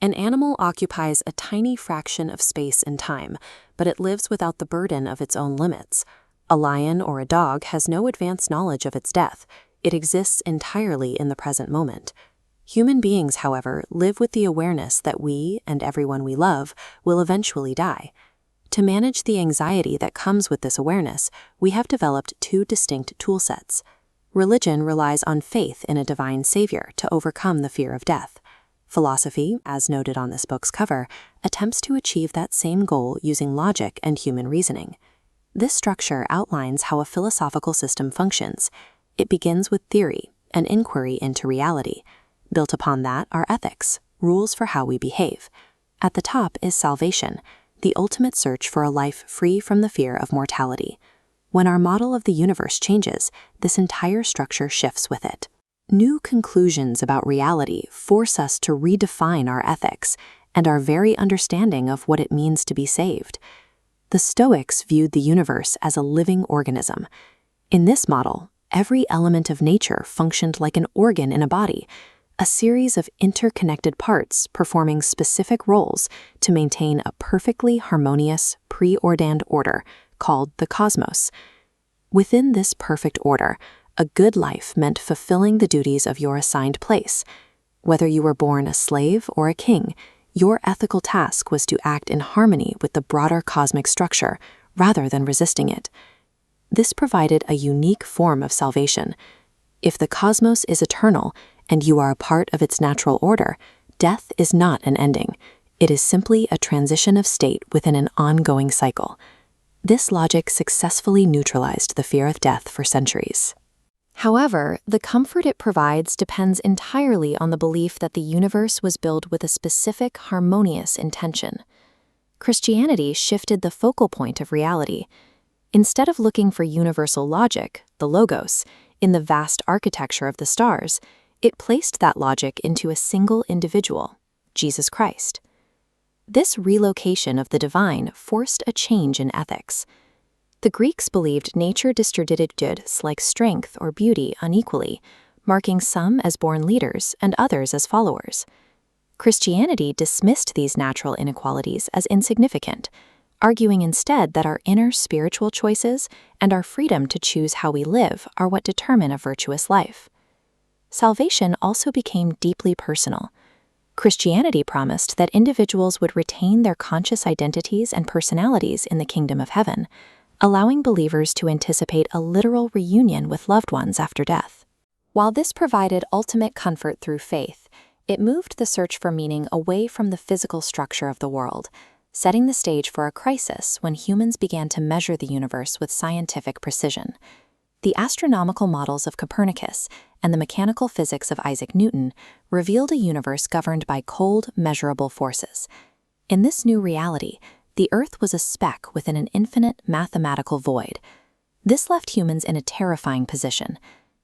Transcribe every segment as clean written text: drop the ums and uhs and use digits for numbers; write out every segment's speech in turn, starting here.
An animal occupies a tiny fraction of space and time, but it lives without the burden of its own limits. A lion or a dog has no advanced knowledge of its death. It exists entirely in the present moment. Human beings, however, live with the awareness that we, and everyone we love, will eventually die. To manage the anxiety that comes with this awareness, we have developed two distinct toolsets. Religion relies on faith in a divine savior to overcome the fear of death. Philosophy, as noted on this book's cover, attempts to achieve that same goal using logic and human reasoning. This structure outlines how a philosophical system functions. It begins with theory, an inquiry into reality. Built upon that are ethics, rules for how we behave. At the top is salvation, the ultimate search for a life free from the fear of mortality. When our model of the universe changes, this entire structure shifts with it. New conclusions about reality force us to redefine our ethics and our very understanding of what it means to be saved. The Stoics viewed the universe as a living organism. In this model, every element of nature functioned like an organ in a body, a series of interconnected parts performing specific roles to maintain a perfectly harmonious, preordained order called the cosmos. Within this perfect order, a good life meant fulfilling the duties of your assigned place. Whether you were born a slave or a king, your ethical task was to act in harmony with the broader cosmic structure rather than resisting it. This provided a unique form of salvation. If the cosmos is eternal and you are a part of its natural order, death is not an ending. It is simply a transition of state within an ongoing cycle. This logic successfully neutralized the fear of death for centuries. However, the comfort it provides depends entirely on the belief that the universe was built with a specific, harmonious intention. Christianity shifted the focal point of reality. Instead of looking for universal logic, the logos, in the vast architecture of the stars, it placed that logic into a single individual, Jesus Christ. This relocation of the divine forced a change in ethics. The Greeks believed nature distributed goods like strength or beauty unequally, marking some as born leaders and others as followers. Christianity dismissed these natural inequalities as insignificant, arguing instead that our inner spiritual choices and our freedom to choose how we live are what determine a virtuous life. Salvation also became deeply personal. Christianity promised that individuals would retain their conscious identities and personalities in the kingdom of heaven, allowing believers to anticipate a literal reunion with loved ones after death. While this provided ultimate comfort through faith, it moved the search for meaning away from the physical structure of the world, setting the stage for a crisis when humans began to measure the universe with scientific precision. The astronomical models of Copernicus and the mechanical physics of Isaac Newton revealed a universe governed by cold, measurable forces. In this new reality, the Earth was a speck within an infinite mathematical void. This left humans in a terrifying position.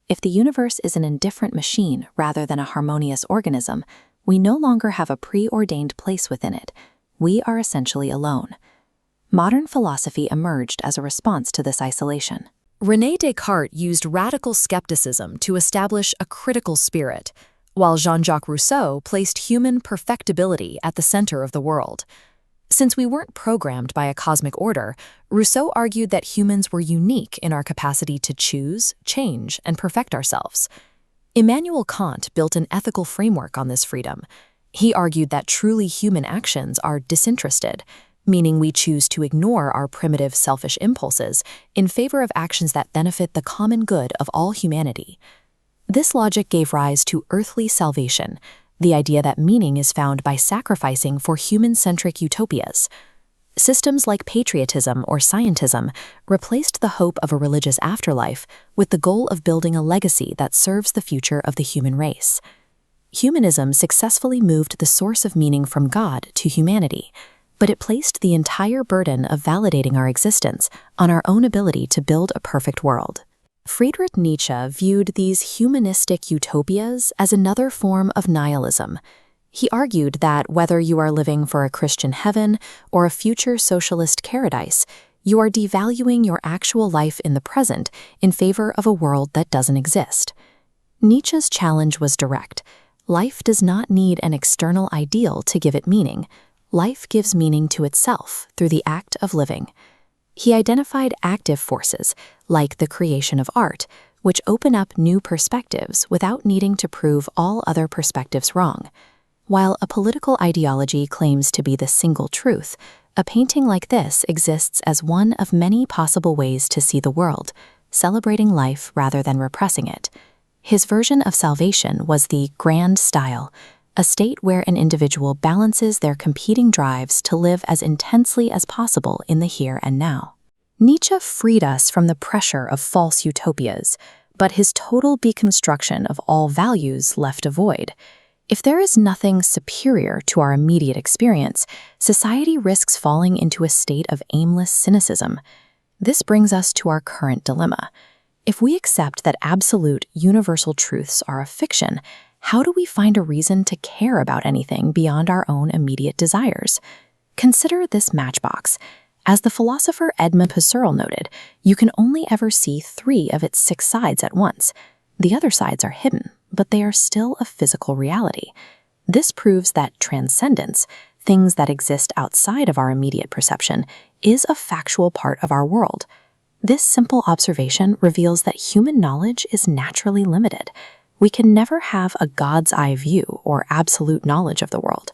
If the universe is an indifferent machine rather than a harmonious organism, we no longer have a preordained place within it. We are essentially alone. Modern philosophy emerged as a response to this isolation. René Descartes used radical skepticism to establish a critical spirit, while Jean-Jacques Rousseau placed human perfectibility at the center of the world. Since we weren't programmed by a cosmic order, Rousseau argued that humans were unique in our capacity to choose, change, and perfect ourselves. Immanuel Kant built an ethical framework on this freedom. He argued that truly human actions are disinterested, meaning we choose to ignore our primitive selfish impulses in favor of actions that benefit the common good of all humanity. This logic gave rise to earthly salvation, the idea that meaning is found by sacrificing for human-centric utopias. Systems like patriotism or scientism replaced the hope of a religious afterlife with the goal of building a legacy that serves the future of the human race. Humanism successfully moved the source of meaning from God to humanity, but it placed the entire burden of validating our existence on our own ability to build a perfect world. Friedrich Nietzsche viewed these humanistic utopias as another form of nihilism. He argued that whether you are living for a Christian heaven or a future socialist paradise, you are devaluing your actual life in the present in favor of a world that doesn't exist. Nietzsche's challenge was direct. Life does not need an external ideal to give it meaning. Life gives meaning to itself through the act of living. He identified active forces, like the creation of art, which open up new perspectives without needing to prove all other perspectives wrong. While a political ideology claims to be the single truth, a painting like this exists as one of many possible ways to see the world, celebrating life rather than repressing it. His version of salvation was the grand style, a state where an individual balances their competing drives to live as intensely as possible in the here and now. Nietzsche freed us from the pressure of false utopias, but his total deconstruction of all values left a void. If there is nothing superior to our immediate experience, society risks falling into a state of aimless cynicism. This brings us to our current dilemma. If we accept that absolute, universal truths are a fiction, how do we find a reason to care about anything beyond our own immediate desires? Consider this matchbox. As the philosopher Edmund Husserl noted, you can only ever see 3 of its 6 sides at once. The other sides are hidden, but they are still a physical reality. This proves that transcendence, things that exist outside of our immediate perception, is a factual part of our world. This simple observation reveals that human knowledge is naturally limited. We can never have a God's eye view or absolute knowledge of the world.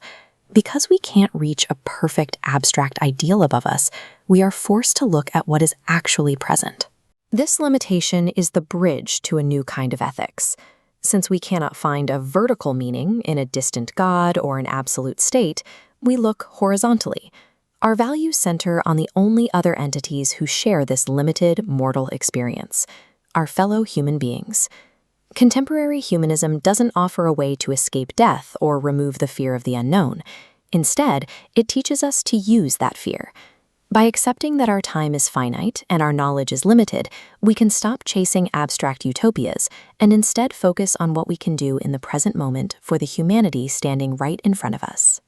Because we can't reach a perfect abstract ideal above us, we are forced to look at what is actually present. This limitation is the bridge to a new kind of ethics. Since we cannot find a vertical meaning in a distant God or an absolute state, we look horizontally. Our values center on the only other entities who share this limited mortal experience, our fellow human beings. Contemporary humanism doesn't offer a way to escape death or remove the fear of the unknown. Instead, it teaches us to use that fear. By accepting that our time is finite and our knowledge is limited, we can stop chasing abstract utopias and instead focus on what we can do in the present moment for the humanity standing right in front of us.